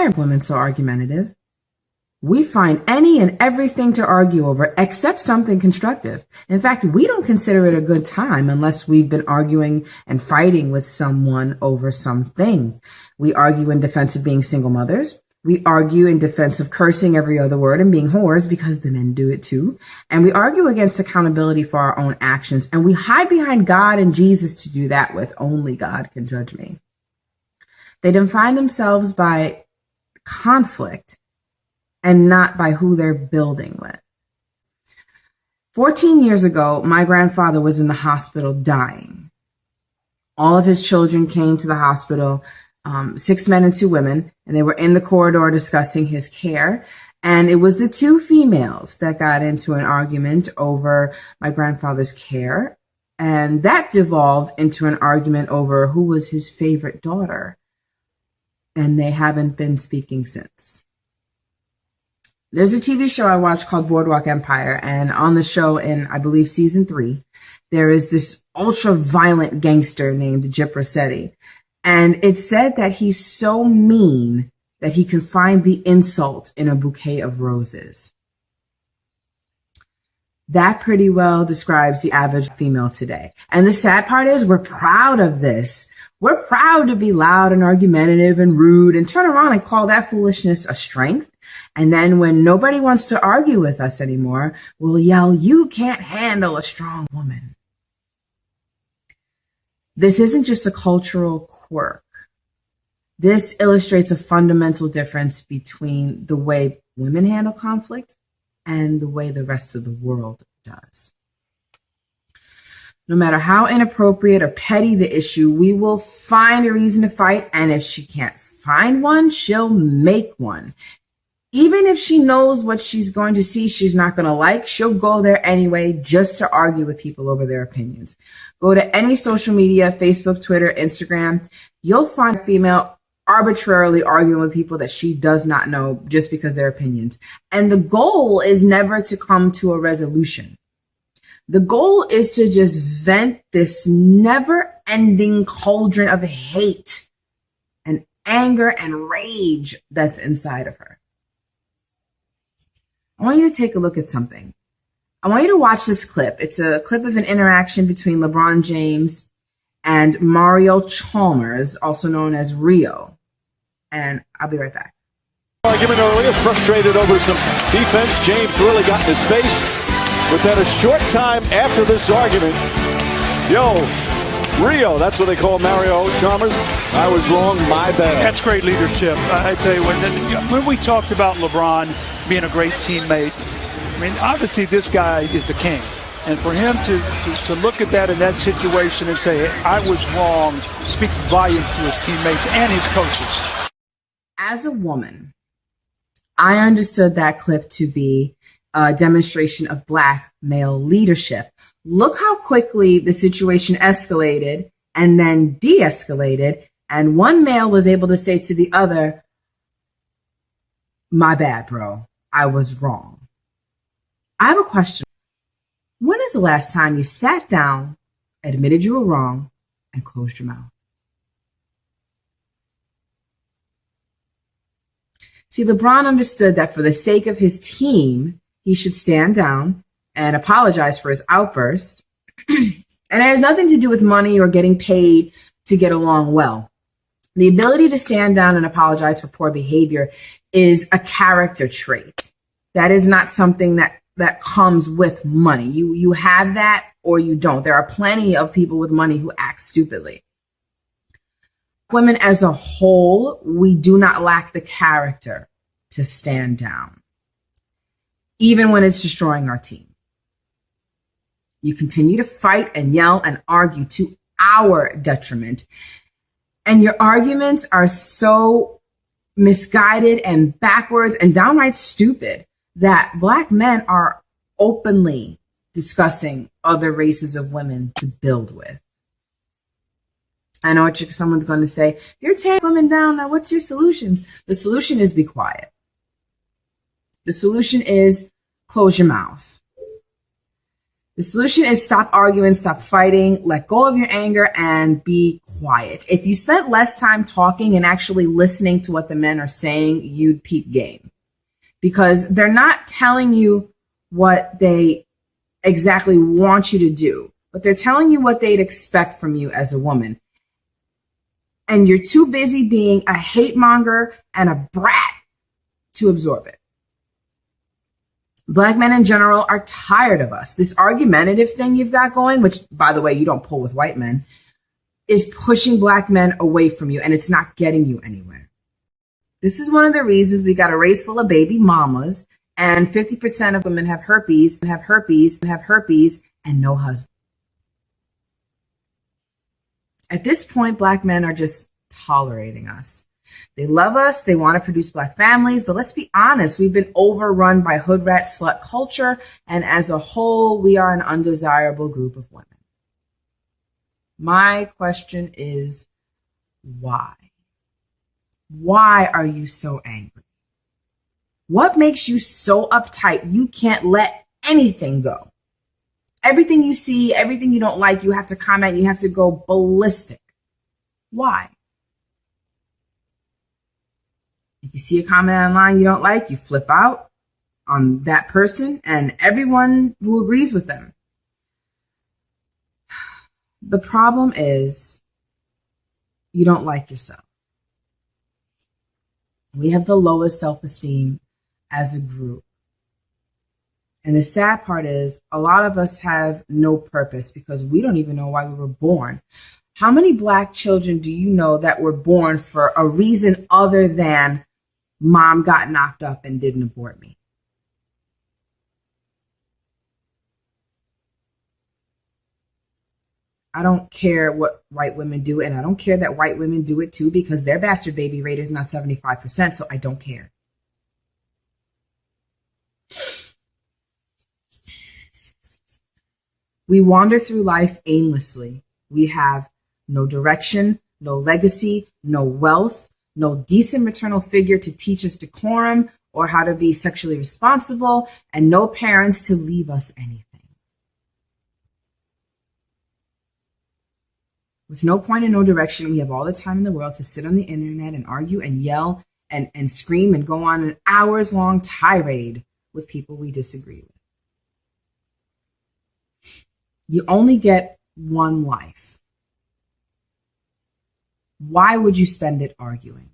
Why are women so argumentative? We find any and everything to argue over except something constructive. In fact, we don't consider it a good time unless we've been arguing and fighting with someone over something. We argue in defense of being single mothers. We argue in defense of cursing every other word and being whores because the men do it too. And we argue against accountability for our own actions. And we hide behind God and Jesus to do that with. Only God can judge me. They define themselves by conflict and not by who they're building with. 14 years ago, my grandfather was in the hospital dying. All of his children came to the hospital, 6 men and 2 women, and they were in the corridor discussing his care. And it was the 2 females that got into an argument over my grandfather's care. And that devolved into an argument over who was his favorite daughter. And they haven't been speaking since. There's a TV show I watch called Boardwalk Empire, and on the show in, I believe, season 3, there is this ultra-violent gangster named Gyp Rosetti, and it's said that he's so mean that he can find the insult in a bouquet of roses. That pretty well describes the average female today. And the sad part is we're proud of this. We're proud to be loud and argumentative and rude and turn around and call that foolishness a strength. And then when nobody wants to argue with us anymore, we'll yell, "You can't handle a strong woman." This isn't just a cultural quirk. This illustrates a fundamental difference between the way women handle conflict and the way the rest of the world does. No matter how inappropriate or petty the issue, we will find a reason to fight. And if she can't find one, she'll make one. Even if she knows what she's going to see she's not going to like, she'll go there anyway just to argue with people over their opinions. Go to any social media, Facebook, Twitter, Instagram. You'll find a female arbitrarily arguing with people that she does not know just because they're opinions. And the goal is never to come to a resolution. The goal is to just vent this never-ending cauldron of hate and anger and rage that's inside of her. I want you to take a look at something. I want you to watch this clip. It's a clip of an interaction between LeBron James and Mario Chalmers, also known as Rio. And I'll be right back. Argument earlier, frustrated over some defense. James really got in his face. But then a short time after this argument, Rio, that's what they call Mario Chalmers. I was wrong, my bad. That's great leadership. I tell you, when we talked about LeBron being a great teammate, I mean, obviously this guy is the king. And for him to look at that in that situation and say, I was wrong, speaks volumes to his teammates and his coaches. As a woman, I understood that clip to be a demonstration of Black male leadership. Look how quickly the situation escalated and then de-escalated. And one male was able to say to the other, my bad, bro. I was wrong. I have a question. When is the last time you sat down, admitted you were wrong, and closed your mouth? See, LeBron understood that for the sake of his team, he should stand down and apologize for his outburst. And it has nothing to do with money or getting paid to get along well. The ability to stand down and apologize for poor behavior is a character trait. That is not something that comes with money. You have that or you don't. There are plenty of people with money who act stupidly. Women as a whole, we do not lack the character to stand down, even when it's destroying our team. You continue to fight and yell and argue to our detriment. And your arguments are so misguided and backwards and downright stupid that Black men are openly discussing other races of women to build with. I know what someone's going to say, you're tearing women down. Now, what's your solutions? The solution is be quiet. The solution is close your mouth. The solution is stop arguing, stop fighting, let go of your anger, and be quiet. If you spent less time talking and actually listening to what the men are saying, you'd peep game. Because they're not telling you what they exactly want you to do, but they're telling you what they'd expect from you as a woman. And you're too busy being a hate monger and a brat to absorb it. Black men in general are tired of us. This argumentative thing you've got going, which, by the way, you don't pull with white men, is pushing black men away from you, and it's not getting you anywhere. This is one of the reasons we got a race full of baby mamas, and 50% of women have herpes, and no husband. At this point, black men are just tolerating us. They love us. They want to produce black families. But let's be honest, we've been overrun by hood rat slut culture. And as a whole, we are an undesirable group of women. My question is, why? Why are you so angry? What makes you so uptight you can't let anything go? Everything you see, everything you don't like, you have to comment, you have to go ballistic. Why? If you see a comment online you don't like, you flip out on that person and everyone who agrees with them. The problem is you don't like yourself. We have the lowest self-esteem as a group. And the sad part is a lot of us have no purpose because we don't even know why we were born. How many black children do you know that were born for a reason other than mom got knocked up and didn't abort me? I don't care what white women do, and I don't care that white women do it too because their bastard baby rate is not 75%, so I don't care. We wander through life aimlessly. We have no direction, no legacy, no wealth, no decent maternal figure to teach us decorum or how to be sexually responsible, and no parents to leave us anything. With no point and no direction, we have all the time in the world to sit on the internet and argue and yell and scream and go on an hours-long tirade with people we disagree with. You only get one life. Why would you spend it arguing?